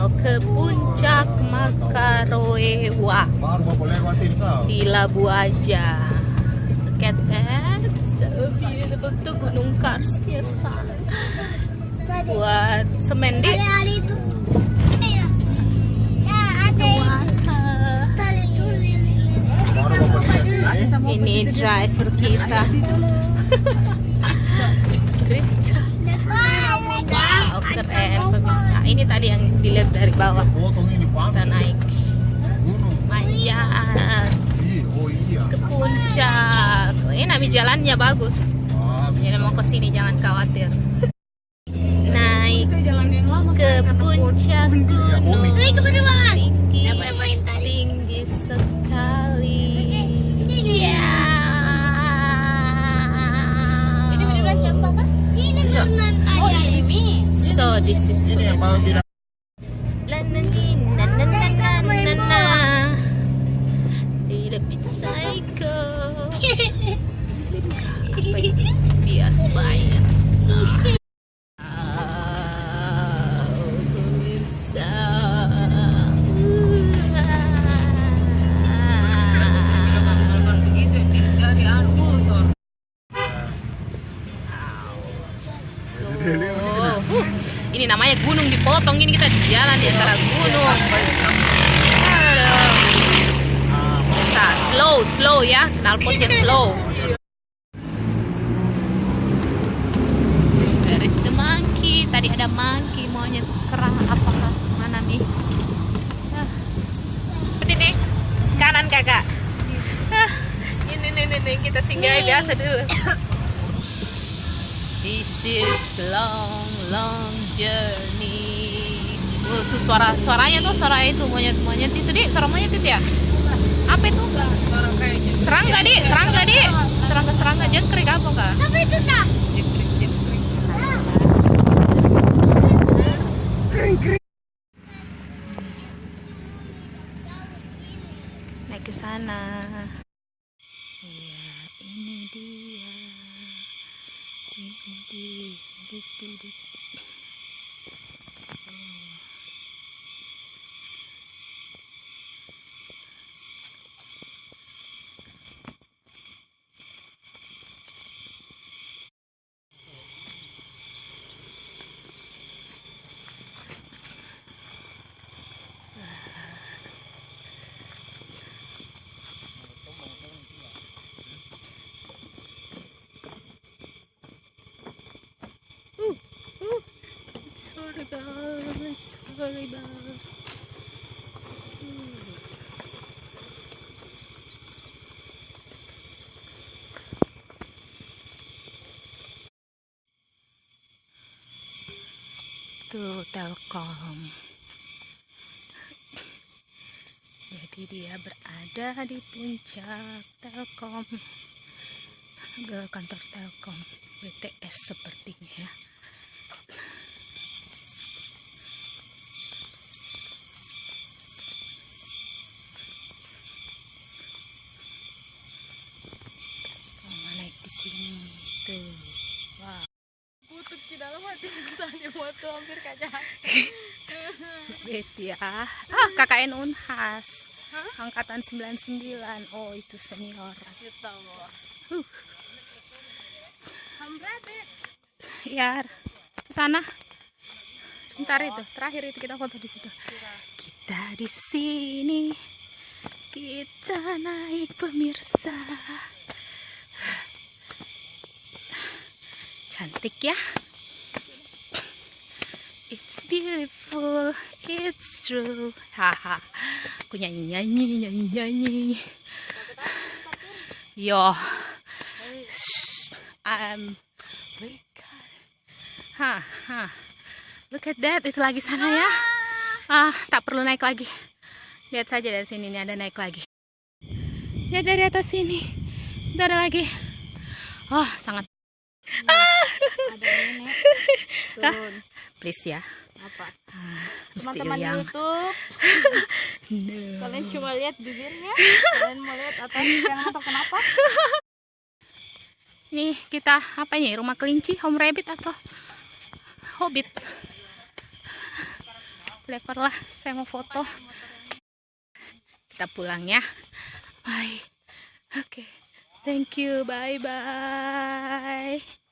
mau ke puncak Makaroewa di Labu Aja. Look at that, so beautiful. Tuh Gunung Karsnya sana. Buat semen di. Ini driver kita. Wow, keren pemirsa. Ini tadi yang dilihat dari bawah. Kita naik manjat ke puncak. Ini nama jalannya bagus. Jadi mau ke sini jangan khawatir. Naik ke puncak gunung. Tinggi sekali. Ya. Ini beneran campak kan? Ini beneran ada ini. So this is psycho. Apa itu? Bias. Ini namanya gunung dipotong. Ini kita di jalan di antara gunung. Bisa slow ya, knalpotnya slow. There is the monkey. Tadi ada monkey, maunya kerang apakah mana nih? Seperti ini kanan kakak. Ini kita singgah biasa dulu. This is long journey. Tuh suaranya tuh suara itu monyet itu dik, suara monyet itu ya? Apa itu? Serangga dik, serangga jengkrik apa kak? Apa itu kak? Jengkrik. Naik ke sana. Ya, ini dia. Sorry bang. Tuh Telkom. Jadi dia berada di puncak Telkom. Ke kantor Telkom BTS sepertinya ya. Sini tuh, wow. Butuh di dalam hati misalnya foto hampir kaca. Bet ya. KKN Unhas. Angkatan 99. Oh, itu senior. Gitu. Ya, ke sana. Sebentar itu, terakhir itu kita foto di situ. Kita di sini. Kita naik pemirsa. Cantik ya. It's beautiful, it's true. Haha. Aku nyanyi. Yo. I'm Look at that, itu lagi sana ya. Tak perlu naik lagi. Lihat saja dari sini, ini ada naik lagi. Lihat dari atas sini, itu ada lagi. Oh, sangat. Ada nenek turun. Please ya. Apa? Teman-teman YouTube. No. Kalian cuma lihat bibirnya. Kalian mau lihat atasnya atau kenapa? Nih kita apa ini? Rumah kelinci, home rabbit atau hobbit? Leparlah, saya mau foto. Kita pulang ya. Bye. Oke. Thank you. Bye bye.